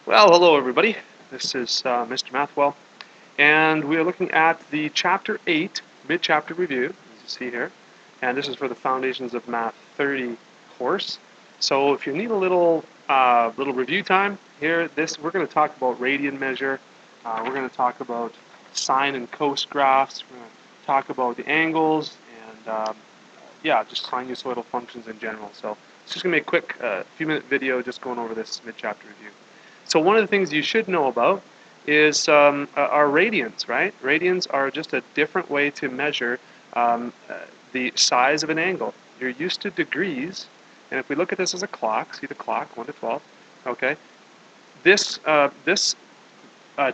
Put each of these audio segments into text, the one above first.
Well, hello everybody. This is Mr. Mathwell, and we are looking at the Chapter 8 mid-chapter review, as you see here, and this is for the Foundations of Math 30 course. So if you need a little review time here, we're going to talk about radian measure. We're going to talk about sine and cos graphs. We're going to talk about the angles and yeah, just sinusoidal functions in general. So it's just going to be a quick few-minute video just going over this mid-chapter review. So one of the things you should know about is our radians, right? Radians are just a different way to measure the size of an angle. You're used to degrees, and if we look at this as a clock, see the clock, 1 to 12, okay? This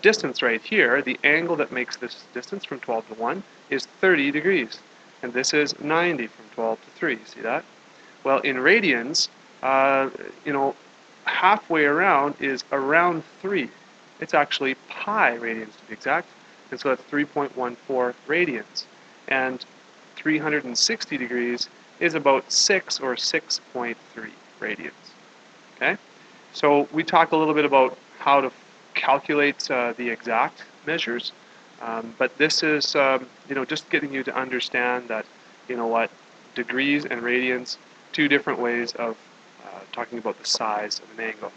distance right here, the angle that makes this distance from 12 to 1 is 30 degrees. And this is 90 from 12 to 3, see that? Well, in radians, halfway around is around 3. It's actually pi radians to be exact, and so that's 3.14 radians. And 360 degrees is about 6 or 6.3 radians. Okay? So we talked a little bit about how to calculate the exact measures, but this is just getting you to understand that degrees and radians, two different ways of talking about the size of an angle.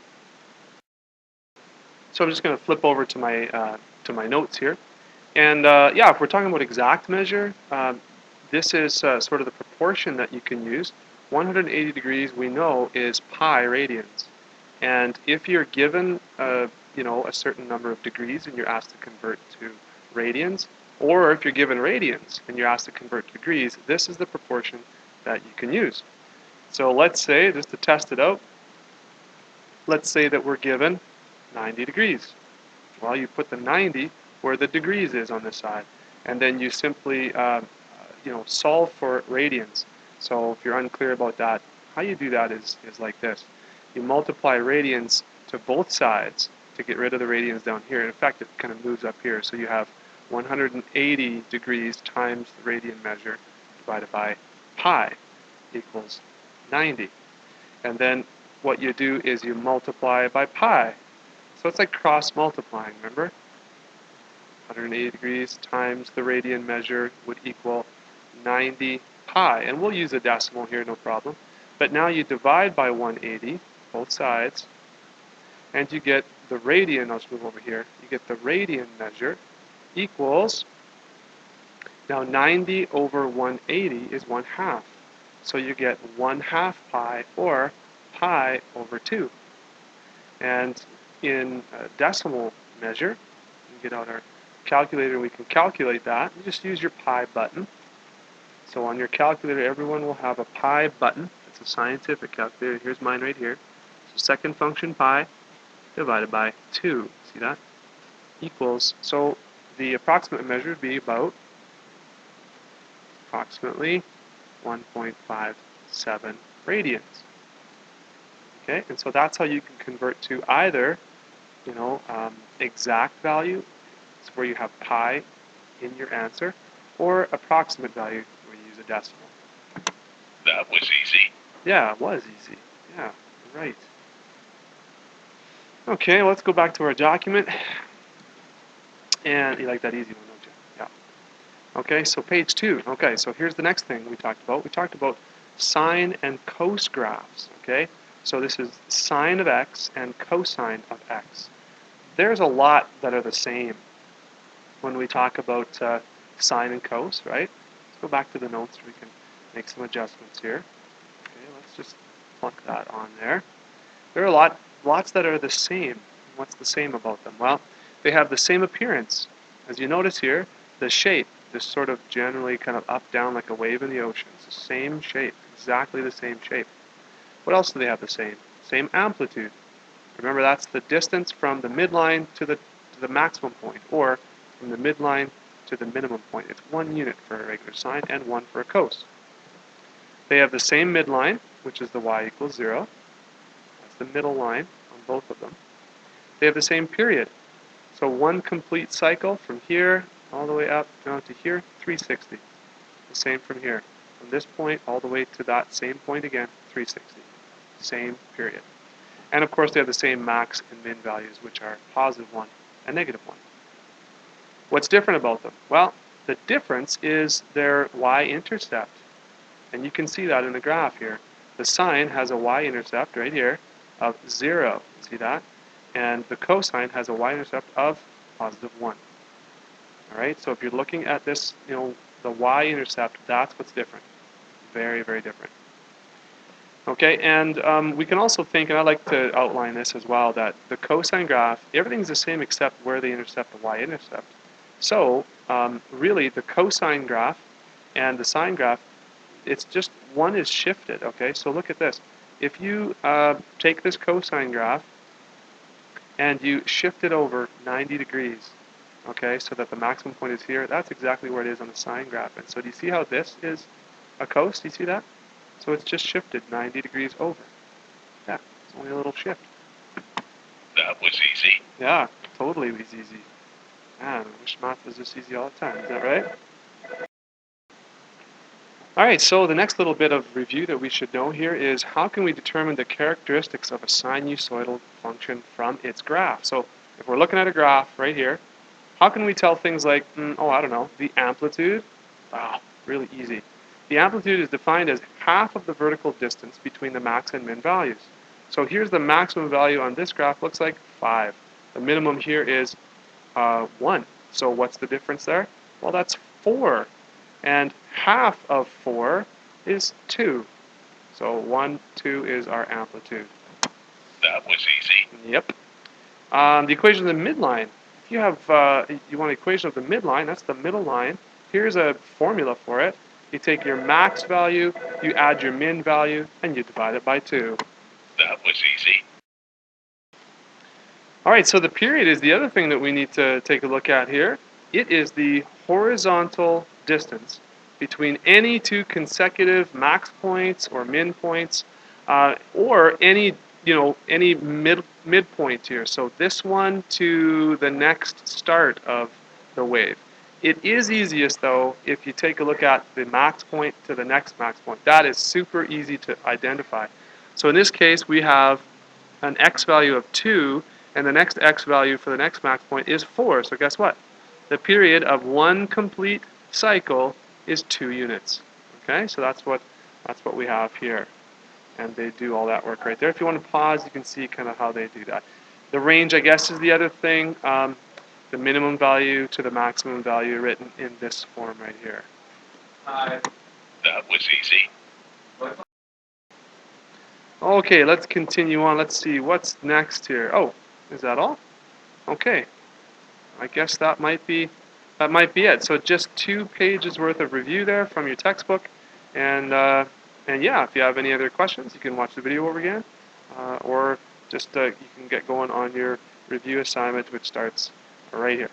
So I'm just going to flip over to my notes here, and yeah, if we're talking about exact measure, this is sort of the proportion that you can use. 180 degrees we know is pi radians, and if you're given a certain number of degrees and you're asked to convert to radians, or if you're given radians and you're asked to convert to degrees, this is the proportion that you can use. So let's say, just to test it out, let's say that we're given 90 degrees. Well, you put the 90 where the degrees is on this side, and then you simply solve for radians. So if you're unclear about that, how you do that is like this. You multiply radians to both sides to get rid of the radians down here. In fact, it kind of moves up here. So you have 180 degrees times the radian measure divided by pi equals 90. And then what you do is you multiply by pi. So it's like cross multiplying, remember? 180 degrees times the radian measure would equal 90 pi. And we'll use a decimal here, no problem. But now you divide by 180, both sides, and you get the radian. I'll just move over here. You get the radian measure equals, now 90 over 180 is 1/2. So you get 1/2 pi, or pi over 2. And in a decimal measure, we get out our calculator, we can calculate that. You just use your pi button. So on your calculator, everyone will have a pi button. It's a scientific calculator. Here's mine right here. So second function pi divided by 2. See that? Equals, so the approximate measure would be about approximately 1.57 radians. Okay, and so that's how you can convert to either, exact value, it's where you have pi in your answer, or approximate value, where you use a decimal. That was easy. Yeah, it was easy. Yeah, right. Okay, let's go back to our document. And you like that easy one, don't you? Yeah. Okay, so page 2. Okay, so here's the next thing we talked about. We talked about sine and cos graphs. Okay, so this is sine of x and cosine of x. There's a lot that are the same when we talk about sine and cos, right? Let's go back to the notes. We can make some adjustments here. Okay, let's just plunk that on there. There are lots that are the same. What's the same about them? Well, they have the same appearance. As you notice here, the shape, this sort of generally kind of up, down like a wave in the ocean. It's the same shape, exactly the same shape. What else do they have the same? Same amplitude. Remember, that's the distance from the midline to the maximum point, or from the midline to the minimum point. It's 1 unit for a regular sine and 1 for a cos. They have the same midline, which is the y equals 0. That's the middle line on both of them. They have the same period. So one complete cycle from here all the way up down to here, 360. The same from here. From this point all the way to that same point again, 360. Same period. And of course, they have the same max and min values, which are positive 1 and negative 1. What's different about them? Well, the difference is their y-intercept. And you can see that in the graph here. The sine has a y-intercept right here of 0. See that? And the cosine has a y-intercept of positive 1. All right, so if you're looking at this, the y-intercept, that's what's different. Very, very different. Okay, and we can also think, and I like to outline this as well, that the cosine graph, everything's the same except where they intercept the y-intercept. So really, the cosine graph and the sine graph, it's just one is shifted. Okay, so look at this. If you take this cosine graph and you shift it over 90 degrees, okay, so that the maximum point is here, that's exactly where it is on the sine graph. And so do you see how this is a cos? Do you see that? So it's just shifted 90 degrees over. Yeah, it's only a little shift. That was easy. Yeah, totally was easy. Man, I wish math was this easy all the time. Is that right? All right, so the next little bit of review that we should know here is how can we determine the characteristics of a sinusoidal function from its graph? So if we're looking at a graph right here, how can we tell things like, I don't know, the amplitude? Wow, really easy. The amplitude is defined as half of the vertical distance between the max and min values. So here's the maximum value on this graph, looks like 5. The minimum here is 1. So what's the difference there? Well, that's 4. And half of 4 is 2. So 1, 2 is our amplitude. That was easy. Yep. The equation of the midline. If you have, you want an equation of the midline, that's the middle line. Here's a formula for it. You take your max value, you add your min value, and you divide it by 2. That was easy. All right, so the period is the other thing that we need to take a look at here. It is the horizontal distance between any two consecutive max points or min points, or any midpoint here. So this one to the next start of the wave. It is easiest though if you take a look at the max point to the next max point. That is super easy to identify. So in this case, we have an x value of 2, and the next x value for the next max point is 4. So guess what? The period of one complete cycle is 2 units. Okay, so that's what we have here. And they do all that work right there. If you want to pause, you can see kind of how they do that. The range, I guess, is the other thing. The minimum value to the maximum value written in this form right here. That was easy. Okay, let's continue on. Let's see what's next here. Oh, is that all? Okay. I guess that might be it. So just 2 pages worth of review there from your textbook, and yeah, if you have any other questions, you can watch the video over again, or just you can get going on your review assignment, which starts right here.